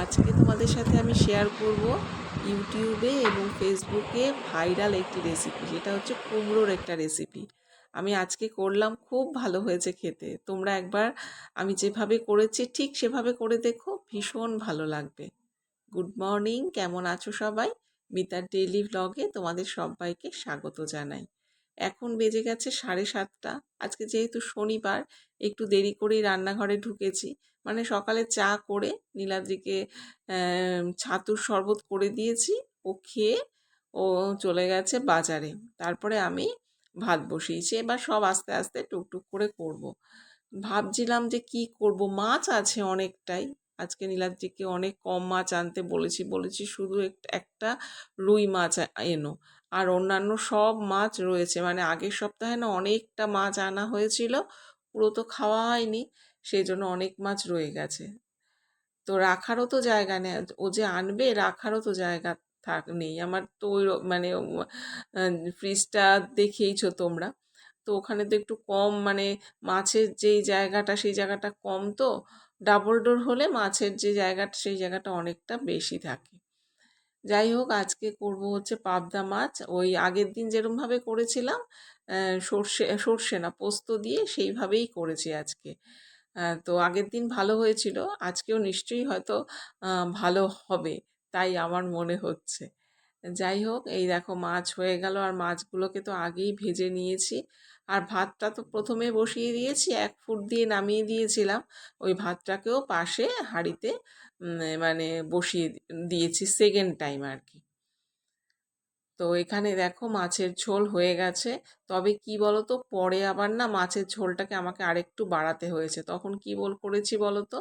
আজকে তোমাদের সাথে আমি শেয়ার করব ইউটিউবে এবং ফেসবুকে ভাইরাল একটি রেসিপি, যেটা হচ্ছে কুমড়োর একটা রেসিপি। আমি আজকে করলাম, খুব ভালো হয়েছে খেতে। তোমরা একবার আমি যেভাবে করেছি ঠিক সেভাবে করে দেখো, ভীষণ ভালো লাগবে। গুড মর্নিং, কেমন আছো সবাই? মিতার ডেইলি ভ্লগে তোমাদের সবাইকে স্বাগত জানাই। এখন বেজে গেছে 7:30। আজকে যেহেতু শনিবার, একটু দেরি করেই রান্নাঘরে ঢুকেছি। মানে সকালে চা করে নীলাদ্রিকে ছাতুর শরবত করে দিয়েছি। ও খেয়ে ও চলে গেছে বাজারে। তারপরে আমি ভাত বসিয়েছি। এবার সব আস্তে আস্তে টুকটুক করে করব। ভাবছিলাম যে কি করব, মাছ আছে অনেকটাই। আজকে নীলাদ্রিকে অনেক কম মাছ আনতে বলেছি শুধু একটা রুই মাছ এনো। আর অন্যান্য সব মাছ রয়েছে, মানে আগের সপ্তাহে না অনেকটা মাছ আনা হয়েছিল, পুরো তো খাওয়া হয়নি, সেই জন্য অনেক মাছ রয়ে গেছে। তো রাখারও তো জায়গা নেই, ও যে আনবে রাখারও তো জায়গা নেই আমার তো ওই মানে ফ্রিজটা দেখেইছো তোমরা। তো ওখানে তো একটু কম, মানে মাছের যেই জায়গাটা সেই জায়গাটা কম, তো ডাবল ডোর হলে মাছের যে জায়গাটা সেই জায়গাটা অনেকটা বেশি থাকে। যাই হোক, আজকে করব হচ্ছে পাবদা মাছ, ওই আগের দিন যেরমভাবে করেছিলাম, সর্ষে সর্ষে না পোস্ত দিয়ে সেইভাবেই করেছি আজকে। তো আগের দিন ভালো হয়েছিল, আজকেও নিশ্চয়ই হয়তো ভালো হবে, তাই আমার মনে হচ্ছে। যাই হোক, এই দেখো মাছ হয়ে গেল, আর মাছগুলোকে তো আগেই ভেজে নিয়েছি। আর ভাতটা তো প্রথমে বসিয়ে দিয়েছি, 1 ফুট দিয়ে নামিয়ে দিয়েছিলাম। ওই ভাতটাকেও পাশে হাঁড়িতে মানে বসিয়ে দিয়েছি সেকেন্ড টাইম আর কি। তো এখানে দেখো মাছের ঝোল হয়ে গেছে। তবে কি বলো তো, পরে আবার না মাছের ঝোলটাকে আমাকে আরেকটু বাড়াতে হয়েছে। তখন কি করেছি বলো তো,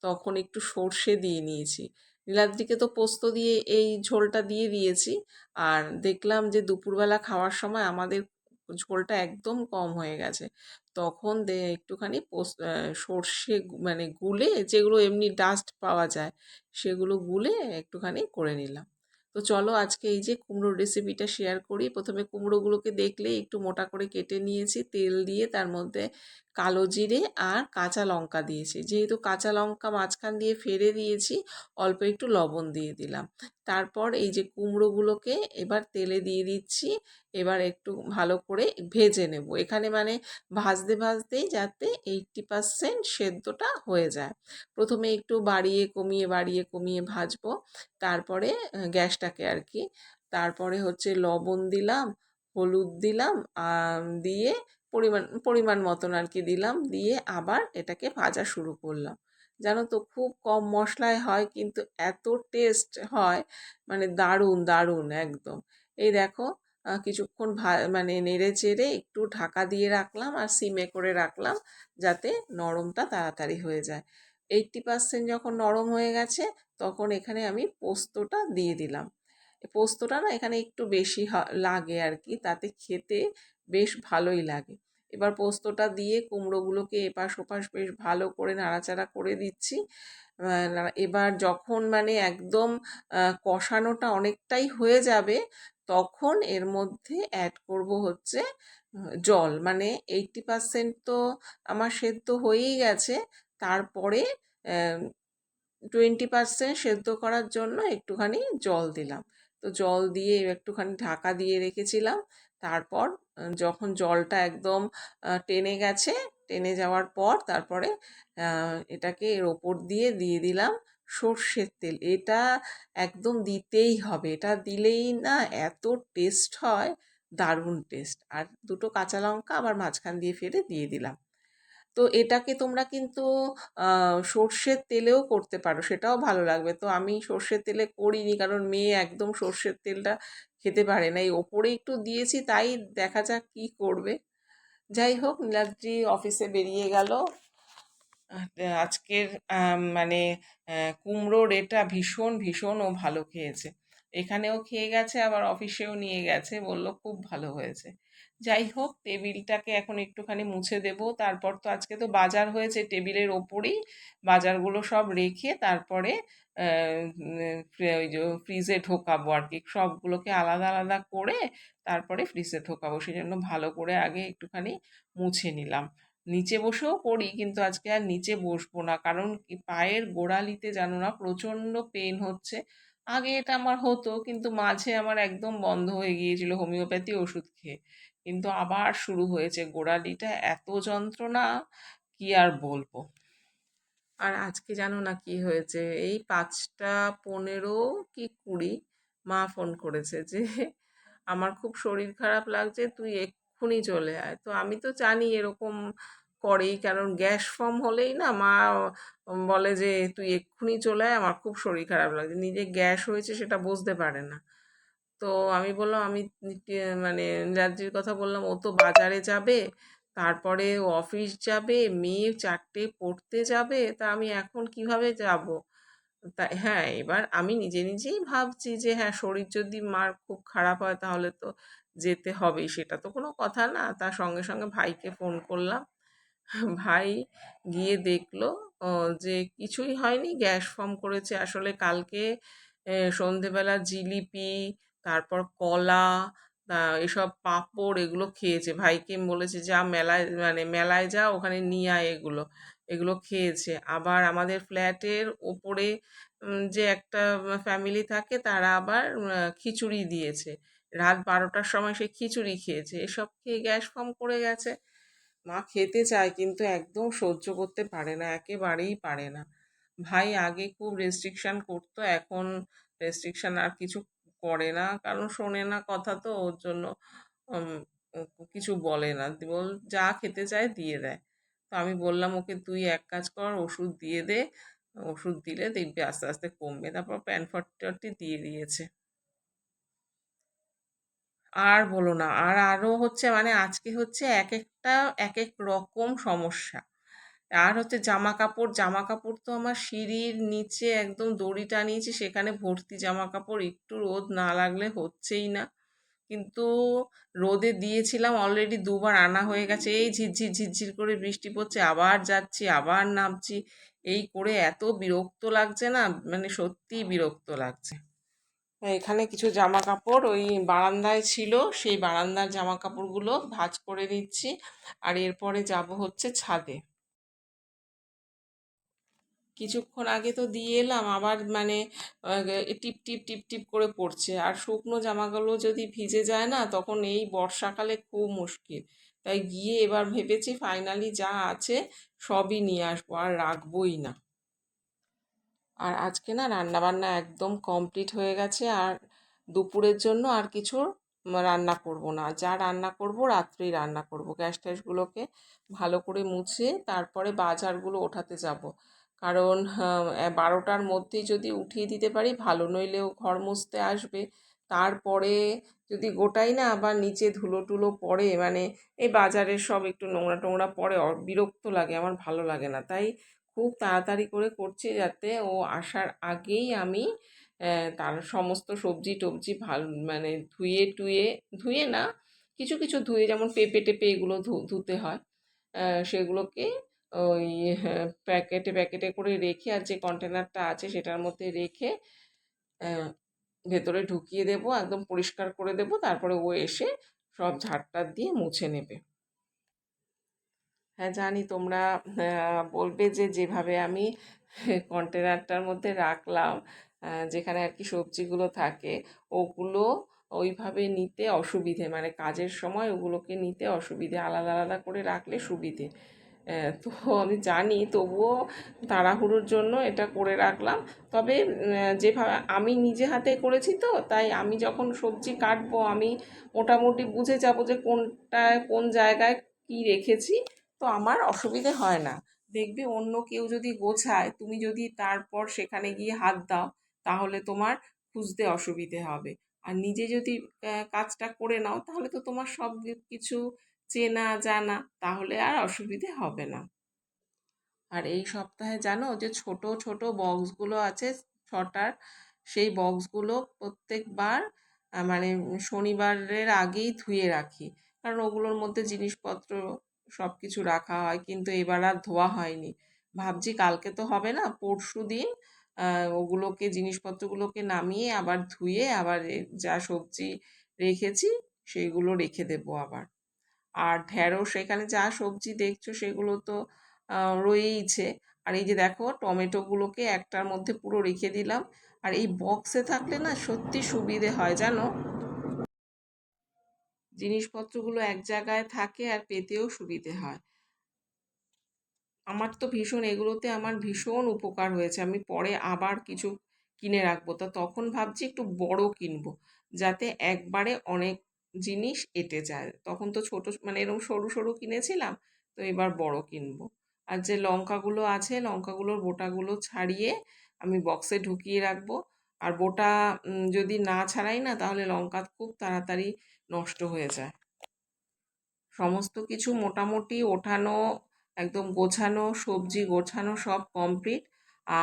তখন একটু সর্ষে দিয়ে নিয়েছি। নীলাদ্রিকে তো পোস্ত দিয়ে এই ঝোলটা দিয়ে দিয়েছি। আর দেখলাম যে দুপুরবেলা খাওয়ার সময় আমাদের ঝোলটা একদম কম হয়ে গেছে। তখন একটুখানি সর্ষে মানে গুলে, যেগুলো এমনি ডাস্ট পাওয়া যায় সেগুলো গুলে একটুখানি করে নিলাম। তো চলো আজকে এই যে কুমড়োর রেসিপিটা শেয়ার করি। প্রথমে কুমড়োগুলোকে দেখলে একটু মোটা করে কেটে নিয়েছি, তেল দিয়ে তার মধ্যে কালো জিরে আর কাঁচা লঙ্কা দিয়েছি। যেহেতু কাঁচা লঙ্কা মাঝখান দিয়ে ফেলে দিয়েছি, অল্প একটু লবণ দিয়ে দিলাম। তারপর এই যে কুমড়োগুলোকে এবার তেলে দিয়ে দিচ্ছি। এবার একটু ভালো করে ভেজে নেব। এখানে মানে ভাজতে ভাজতেই যাতে 80% সেদ্ধটা হয়ে যায়। প্রথমে একটু বাড়িয়ে কমিয়ে ভাজবো। তারপরে গ্যাসটাকে আর কি। তারপরে হচ্ছে লবণ দিলাম, হলুদ দিলাম, দিয়ে পরিমাণ পরিমাণ মতন আর কি দিলাম, দিয়ে আবার এটাকে ভাজা শুরু করলাম। জানো তো, খুব কম মশলায় হয় কিন্তু এত টেস্ট হয়, মানে দারুণ দারুণ একদম। এই দেখো, কিছুক্ষণ মানে নেড়ে চেড়ে একটু ঢাকা দিয়ে রাখলাম আর সিমে করে রাখলাম, যাতে নরমটা তাড়াতাড়ি হয়ে যায়। 80% যখন নরম হয়ে গেছে, তখন এখানে আমি পোস্তটা দিয়ে দিলাম। পোস্তটা না এখানে একটু বেশি লাগে আর কি, তাতে খেতে বেশ ভালোই লাগে। এবার পোস্তটা দিয়ে কুমড়োগুলোকে এপাশ ওপাশ বেশ ভালো করে নাড়াচাড়া করে দিচ্ছি। এবার যখন মানে একদম কষানোটা অনেকটাই হয়ে যাবে, তখন এর মধ্যে অ্যাড করব হচ্ছে জল। মানে 80% তো আমার সেদ্ধ হয়েই গেছে। তারপরে 20% সেদ্ধ করার জন্য একটুখানি জল দিলাম। তো জল দিয়ে একটুখানি ঢাকা দিয়ে রেখেছিলাম। তারপর যখন জলটা একদম টেনে গেছে, টেনে যাওয়ার পর তারপরে এটাকে এর ওপর দিয়ে দিয়ে দিলাম সর্ষের তেল। এটা একদম দিতেই হবে, এটা দিলেই না এত টেস্ট হয়, দারুণ টেস্ট। আর দুটো কাঁচা লঙ্কা আবার মাঝখান দিয়ে ফেলে দিয়ে দিলাম। তো এটাকে তোমরা কিন্তু সর্ষের তেলেও করতে পারো, সেটাও ভালো লাগবে। তো আমি সর্ষের তেলে করিনি, কারণ মেয়ে একদম সর্ষের তেলটা খেতে পারে না। এই ওপরে একটু দিয়েছি, তাই দেখা যাক কি করবে। যাই হোক, নীলাদ্রি অফিসে বেরিয়ে গেল। আজকের মানে কুমড়োর এটা ভীষণ ভীষণ ও ভালো খেয়েছে। এখানেও খেয়ে গেছে, আবার অফিসেও নিয়ে গেছে, বলল খুব ভালো হয়েছে। যাই হোক, টেবিলটাকে এখন একটুখানি মুছে দেব। তারপর তো আজকে তো বাজার হয়েছে, টেবিলের ওপরেই বাজারগুলো সব রেখে তারপরে ওই যে ফ্রিজে ঢোকাবো আর কি। সবগুলোকে আলাদা আলাদা করে তারপরে ফ্রিজে ঢোকাবো, সেই জন্য ভালো করে আগে একটুখানি মুছে নিলাম। নিচে বসেও করি, কিন্তু আজকে আর নিচে বসবো না, কারণ কি পায়ের গোড়ালিতে জানো না প্রচণ্ড পেন হচ্ছে। আগে এটা আমার হতো, কিন্তু মাঝে আমার একদম বন্ধ হয়ে গিয়েছিল হোমিওপ্যাথি ওষুধ খেয়ে, কিন্তু আবার শুরু হয়েছে। গোড়ালিটা এত যন্ত্রণা, কি আর বলবো। আর আজকে জানো না কি হয়েছে, এই 5টা 15 কি 20 মা ফোন করেছে যে আমার খুব শরীর খারাপ লাগছে, তুই এক্ষুনি চলে আয়। তো আমি তো জানি এরকম করেই, কারণ গ্যাস ফর্ম হলেই না মা বলে যে তুই এক্ষুনি চলে আয়, আমার খুব শরীর খারাপ লাগছে। নিজে গ্যাস হয়েছে সেটা বুঝতে পারে না। তো আমি বললাম আমি মানে নীলাদ্রির কথা বললাম, ও তো বাজারে যাবে, তারপরে ও অফিস যাবে, মেয়ে 4টে পড়তে যাবে, তা আমি এখন কিভাবে যাব? তা হ্যাঁ, এবার আমি নিজে নিজেই ভাবছি যে হ্যাঁ, শরীর যদি মার খুব খারাপ হয় তাহলে তো যেতে হবেই, সেটা তো কোনো কথা না। তার সঙ্গে সঙ্গে ভাইকে ফোন করলাম। ভাই গিয়ে দেখলো যে কিছুই হয়নি, গ্যাস ফর্ম করেছে। আসলে কালকে সন্ধেবেলা জিলিপি, তারপর কলা, এসব পাঁপড় এগুলো খেয়েছে। ভাইকে বলেছে যা মেলায়, মানে মেলায় যা, ওখানে নিয়ে আয় এগুলো। এগুলো খেয়েছে। আবার আমাদের ফ্ল্যাটের ওপরে যে একটা ফ্যামিলি থাকে, তারা আবার খিচুড়ি দিয়েছে। রাত 12টার সময় সে খিচুড়ি খেয়েছে। এসব খেয়ে গ্যাস ফর্ম করে গেছে। মা খেতে চায়, কিন্তু একদম সহ্য করতে পারে না, একেবারেই পারে না। ভাই আগে খুব রেস্ট্রিকশন করতো, এখন রেস্ট্রিকশন আর কিছু করে না, কারণ শোনে না কথা, তো ওর জন্য উম, কিছু বলে না, বল যা খেতে চায় দিয়ে দেয়। তো আমি বললাম ওকে, তুই এক কাজ কর, ওষুধ দিয়ে দে, ওষুধ দিলে দেখবি আস্তে আস্তে কমবে। তারপর প্যানফর্টি দিয়ে দিয়েছে। আর বলো না, আরো হচ্ছে, মানে আজকে হচ্ছে এক একটা এক এক রকম সমস্যা। আর হচ্ছে জামা কাপড় তো আমার সিঁড়ির নিচে একদম দড়ি টানিয়েছি, সেখানে ভর্তি জামা কাপড়, একটু রোদ না লাগলে হচ্ছেই না। কিন্তু রোদে দিয়েছিলাম, অলরেডি 2বার আনা হয়ে গেছে। এই ঝিরঝির ঝিরঝির করে বৃষ্টি পড়ছে, আবার যাচ্ছি আবার নামছি, এই করে এত বিরক্ত লাগছে না, মানে সত্যিই বিরক্ত লাগছে। এখানে কিছু জামা কাপড় ওই বারান্দায় ছিল, সেই বারান্দার জামা কাপড়গুলো ভাঁজ করে নিচ্ছি। আর এরপরে যাব হচ্ছে ছাদে। কিছুক্ষণ আগে তো দিয়ে এলাম, আবার মানে টিপ টিপ টিপ টিপ করে পড়ছে। আর শুকনো জামাগুলো যদি ভিজে যায় না, তখন এই বর্ষাকালে খুব মুশকিল। তাই গিয়ে এবার ভেবেছি ফাইনালি যা আছে সবই নিয়ে আসবো, আর রাখবোই না। আর আজকে না রান্না বান্না একদম কমপ্লিট হয়ে গেছে। আর দুপুরের জন্য আর কিছু রান্না করব না, যা রান্না করব রাত্রেই রান্না করব। গ্যাস ট্যাসগুলোকে ভালো করে মুছে তারপরে বাজারগুলো ওঠাতে যাব, কারণ 12টার মধ্যেই যদি উঠিয়ে দিতে পারি ভালো, নইলেও ঘর মুছতে আসবে। তারপরে যদি গোটাই না, আবার নিচে ধুলো টুলো পড়ে, মানে এই বাজারের সব একটু নোংরা টোংরা পড়ে, বিরক্ত লাগে, আমার ভালো লাগে না। তাই খুব তাড়াতাড়ি করে করছি, যাতে ও আসার আগেই আমি তার সমস্ত সবজি টবজি ভালো, মানে ধুয়ে টুয়ে, ধুয়ে না, কিছু কিছু ধুয়ে, যেমন পেঁপে টেপে এগুলো ধুতে হয়, সেগুলোকে ওই প্যাকেটে প্যাকেটে করে রেখে, আর যে কন্টেনারটা আছে সেটার মধ্যে রেখে আহ, ভেতরে ঢুকিয়ে দেব, একদম পরিষ্কার করে দেব। তারপরে ও এসে সব ঝাড়টার দিয়ে মুছে নেবে। হ্যাঁ জানি তোমরা বলবে যে যেভাবে আমি কন্টেনারটার মধ্যে রাখলাম, যেখানে আর কি সবজিগুলো থাকে, ওগুলো ওইভাবে নিতে অসুবিধে, মানে কাজের সময় ওগুলোকে নিতে অসুবিধে, আলাদা আলাদা করে রাখলে সুবিধে। তো আমি জানি, তবুও তাড়াহুড়োর জন্য এটা করে রাখলাম। তবে যেভাবে আমি নিজে হাতে করেছি, তো তাই আমি যখন সবজি কাটবো আমি মোটামুটি বুঝে যাবো যে কোনটায় কোন জায়গায় কি রেখেছি, তো আমার অসুবিধে হয় না। দেখবে অন্য কেউ যদি গোছায়, তুমি যদি তারপর সেখানে গিয়ে হাত দাও, তাহলে তোমার খুঁজতে অসুবিধে হবে। আর নিজে যদি কাজটা করে নাও, তাহলে তো তোমার সব কিছু চেনা জানা, তাহলে আর অসুবিধে হবে না। আর এই সপ্তাহে জানো যে ছোট ছোট বক্সগুলো আছে 6টার, সেই বক্সগুলো প্রত্যেকবার মানে শনিবারের আগেই ধুয়ে রাখি, কারণ ওগুলোর মধ্যে জিনিসপত্র সব কিছু রাখা হয়, কিন্তু এবার আর ধোয়া হয়নি। ভাবছি কালকে তো হবে না, পরশু দিন ওগুলোকে, জিনিসপত্রগুলোকে নামিয়ে আবার ধুয়ে, আবার যা সবজি রেখেছি সেইগুলো রেখে দেবো আবার। আর ঢেঁড়স, এখানে যা সবজি দেখছো সেগুলো তো রয়েইছে। আর এই যে দেখো টমেটোগুলোকে একটার মধ্যে পুরো রেখে দিলাম। আর এই বক্সে থাকলে না সত্যি সুবিধে হয় জানো, জিনিসপত্রগুলো এক জায়গায় থাকে আর পেতেও সুবিধে হয়। আমার তো ভীষণ এগুলোতে আমার ভীষণ উপকার হয়েছে। আমি পরে আবার কিছু কিনে রাখবো, তা তখন ভাবছি একটু বড় কিনবো, যাতে একবারে অনেক জিনিস এঁটে যায়। তখন তো ছোট মানে এরকম সরু সরু কিনেছিলাম, তো এবার বড় কিনবো। আর যে লঙ্কাগুলো আছে লঙ্কাগুলোর বোটাগুলো ছাড়িয়ে আমি বক্সে ঢুকিয়ে রাখবো। আর বোটা যদি না ছাড়াই না, তাহলে লঙ্কা খুব তাড়াতাড়ি নষ্ট হয়ে যায়। সমস্ত কিছু মোটামুটি ওঠানো, একদম গোছানো, সবজি গোছানো সব কমপ্লিট।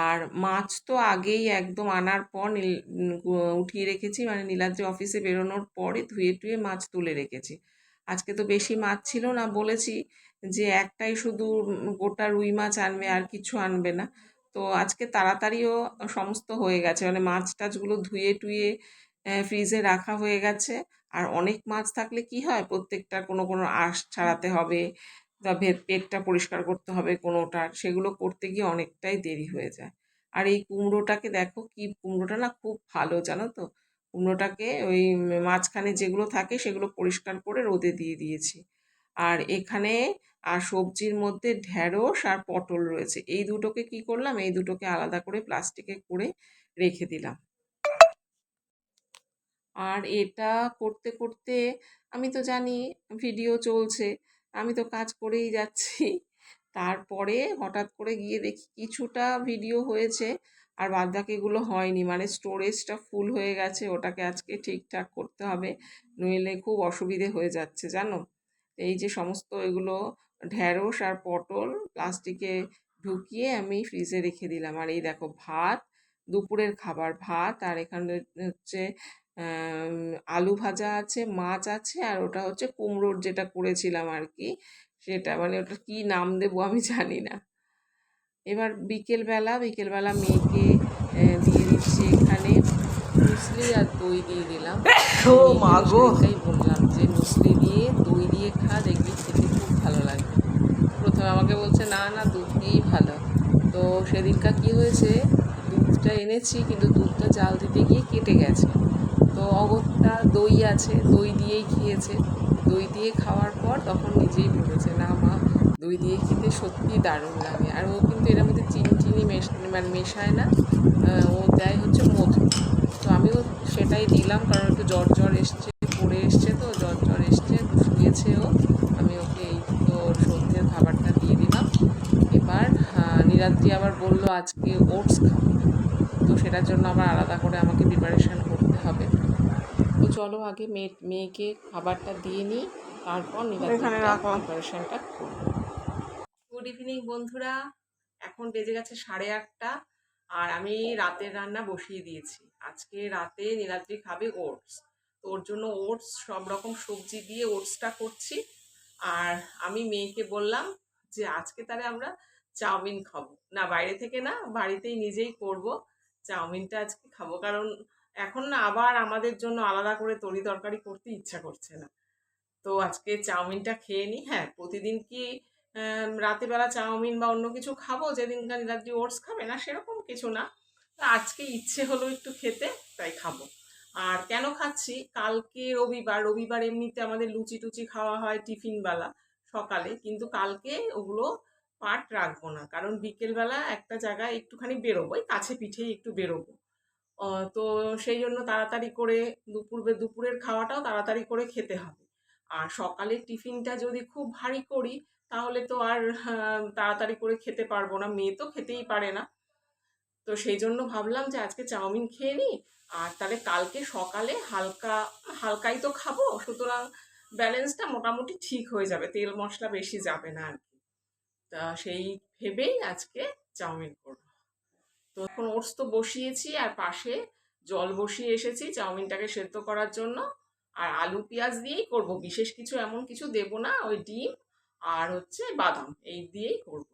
আর মাছ তো আগেই একদম আনার পর উঠিয়ে রেখেছি, মানে নীলাদ্রি অফিসে বেরোনোর পরে ধুয়ে টুয়ে মাছ তুলে রেখেছি। আজকে তো বেশি মাছ ছিল না, বলেছি যে একটাই শুধু গোটা রুই মাছ আনবে, আর কিছু আনবে না। তো আজকে তাড়াতাড়িও সমস্ত হয়ে গেছে, মানে মাছ টাছগুলো ধুয়ে টুয়ে ফ্রিজে রাখা হয়ে গেছে। আর অনেক মাছ থাকলে কি হয়, প্রত্যেকটার কোনো কোনো আঁশ ছাড়াতে হবে, বা পেটটা পরিষ্কার করতে হবে কোনোটার, সেগুলো করতে গিয়ে অনেকটাই দেরি হয়ে যায়। আর এই কুমড়োটাকে দেখো, কি কুমড়োটা না খুব ভালো জানো তো। কুমড়োটাকে ওই মাঝখানে যেগুলো থাকে সেগুলো পরিষ্কার করে রোদে দিয়ে দিয়েছি। আর এখানে আর সবজির মধ্যে ঢেঁড়স আর পটল রয়েছে, এই দুটোকে কি করলাম, এই দুটোকে আলাদা করে প্লাস্টিকে করে রেখে দিলাম। আর এটা করতে করতে আমি তো জানি ভিডিও চলছে, আমি তো কাজ করেই যাচ্ছি। তারপরে হঠাৎ করে গিয়ে দেখি কিছুটা ভিডিও হয়েছে, আর বাদবাকিগুলো হয়নি, মানে স্টোরেজটা ফুল হয়ে গেছে। ওটাকে আজকে ঠিকঠাক করতে হবে, নইলে খুব অসুবিধে হয়ে যাচ্ছে জানো। এই যে সমস্ত এগুলো ঢেঁড়স আর পটল প্লাস্টিকে ঢুকিয়ে আমি ফ্রিজে রেখে দিলাম। আর এই দেখো ভাত, দুপুরের খাবার ভাত, আর এখানে হচ্ছে আলু ভাজা আছে, মাছ আছে, আর ওটা হচ্ছে কুমড়োর যেটা করেছিলাম আর কি, সেটা মানে ওটা কি নাম দেবো আমি জানি না। এবার বিকেলবেলা মেয়েকে দিয়ে দিচ্ছি এখানে মুসলি আর দই দিয়ে দিলাম। ও মা গো, সেটাই বললাম যে মুসলি দিয়ে দই দিয়ে খা, দেখবি খেতে খুব ভালো লাগবে। প্রথমে আমাকে বলছে না না দুধ দিয়েই ভালো। তো সেদিনকার কি হয়েছে, দুধটা এনেছি কিন্তু দুধটা জাল দিতে গিয়ে কেটে গেছে। তো অগত্যা দই আছে, দই দিয়েই খেয়েছে। দই দিয়ে খাওয়ার পর তখন নিজেই বলেছে না মা, দই দিয়ে খেতে সত্যিই দারুণ লাগে। আর ও কিন্তু এর মধ্যে চিনি টিনি মানে মেশায় না, ও দেয় হচ্ছে মধু। তো আমিও সেটাই দিলাম, কারণ একটু জ্বর জ্বর এসছে, পড়ে এসছে, তো জ্বর জ্বর এসছে, শুয়েছে ও। আমি ওকে এই তো সন্ধ্যের খাবারটা দিয়ে দিলাম। এবার নীলাদ্রি আবার বললো আজকে ওটস খাবো, তো সেটার জন্য আবার আলাদা করে আমাকে প্রিপারেশান করতে হবে। তো চলো আগে মেয়েকে খাবারটা দিয়ে নিই, তারপর নীলাদ্রিটা প্রিপারেশানটা করবো। গুড ইভিনিং বন্ধুরা, এখন বেজে গেছে 8:30, আর আমি রাতের রান্না বসিয়ে দিয়েছি। আজকে রাতে নীলাদ্রি খাবে ওটস, তো ওর জন্য ওটস সব রকম সবজি দিয়ে ওটসটা করছি। আর আমি মেয়েকে বললাম যে আজকে তাহলে আমরা চাউমিন খাবো, না বাইরে থেকে না, বাড়িতেই নিজেই করব। চাউমিনটা আজকে খাবো, কারণ এখন না আবার আমাদের জন্য আলাদা করে তরি তরকারি করতে ইচ্ছা করছে না। তো আজকে চাউমিনটা খেয়ে নিই। হ্যাঁ, প্রতিদিন কি রাতেবেলা চাউমিন বা অন্য কিছু খাবো, যেদিনকার নীলাদ্রি ওটস খাবে না সেরকম কিছু না, আজকে ইচ্ছে হলো একটু খেতে, তাই খাবো। আর কেন খাচ্ছি, কালকে রবিবার, রবিবার এমনিতে আমাদের লুচি টুচি খাওয়া হয় টিফিনবেলা সকালে, কিন্তু কালকে ওগুলো পাট রাখবো না, কারণ বিকেলবেলা একটা জায়গায় একটুখানি বেরোবো, এই কাছে পিঠেই একটু বেরোবো। তো সেই জন্য তাড়াতাড়ি করে দুপুরের খাওয়াটাও তাড়াতাড়ি করে খেতে হবে। আর সকালের টিফিনটা যদি খুব ভারী করি, তাহলে তো আর তাড়াতাড়ি করে খেতে পারবো না, মেয়ে তো খেতেই পারে না। তো সেই জন্য ভাবলাম যে আজকে চাউমিন খেয়ে নিই, আর তাহলে কালকে সকালে হালকা হালকাই তো খাবো, সুতরাং ব্যালেন্সটা মোটামুটি ঠিক হয়ে যাবে, তেল মশলা বেশি যাবে না আর কি। তা সেই ভেবেই আজকে চাউমিন করবো। তো এখন ওটস তো বসিয়েছি, আর পাশে জল বসিয়ে এসেছি চাউমিনটাকে সেদ্ধ করার জন্য। আর আলু পেঁয়াজ দিয়েই করব, বিশেষ কিছু এমন কিছু দেব না, ওই ডিম আর হচ্ছে বাদাম এই দিয়েই করব।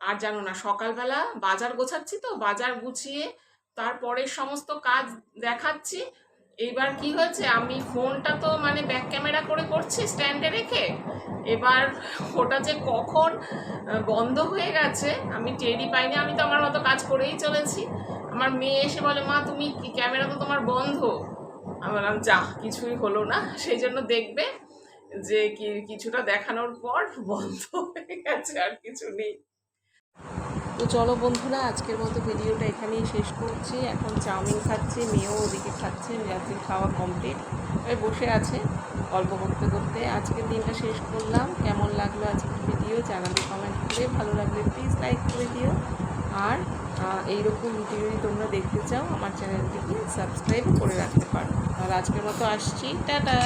আর জানো না, সকালবেলা বাজার গোছাচ্ছি, তো বাজার গুছিয়ে তারপরের সমস্ত কাজ দেখাচ্ছি, এইবার কি হয়েছে, আমি ফোনটা তো মানে ব্যাক ক্যামেরা করে করছি স্ট্যান্ডে রেখে, এবার ওটা যে কখন বন্ধ হয়ে গেছে আমি টেরই পাইনি। আমি তো আমার মতো কাজ করেই চলেছি। আমার মেয়ে এসে বলে, মা তুমি কি, ক্যামেরা তো তোমার বন্ধ। আমি বললাম যা, কিছুই হলো না। সেই জন্য দেখবে যে কিছুটা দেখানোর পর বন্ধ হয়ে গেছে, আর কিছু নেই। তো চলো বন্ধুরা, আজকের মতো ভিডিওটা এখানেই শেষ করছি। এখন চাউমিন খাচ্ছি, মেয়েও ওদিকে খাচ্ছে, মেয়েদের খাওয়া কমপ্লিট, এবার বসে আছে গল্প করতে করতে। আজকের দিনটা শেষ করলাম। কেমন লাগলো আজকের ভিডিও জানাবে কমেন্ট করে, ভালো লাগলে প্লিজ লাইক করে দিও। আর এইরকম ভিডিও যদি তোমরা দেখতে চাও আমার চ্যানেলটিকে সাবস্ক্রাইব করে রাখতে পারো। আর আজকের মতো আসছি, টাটা।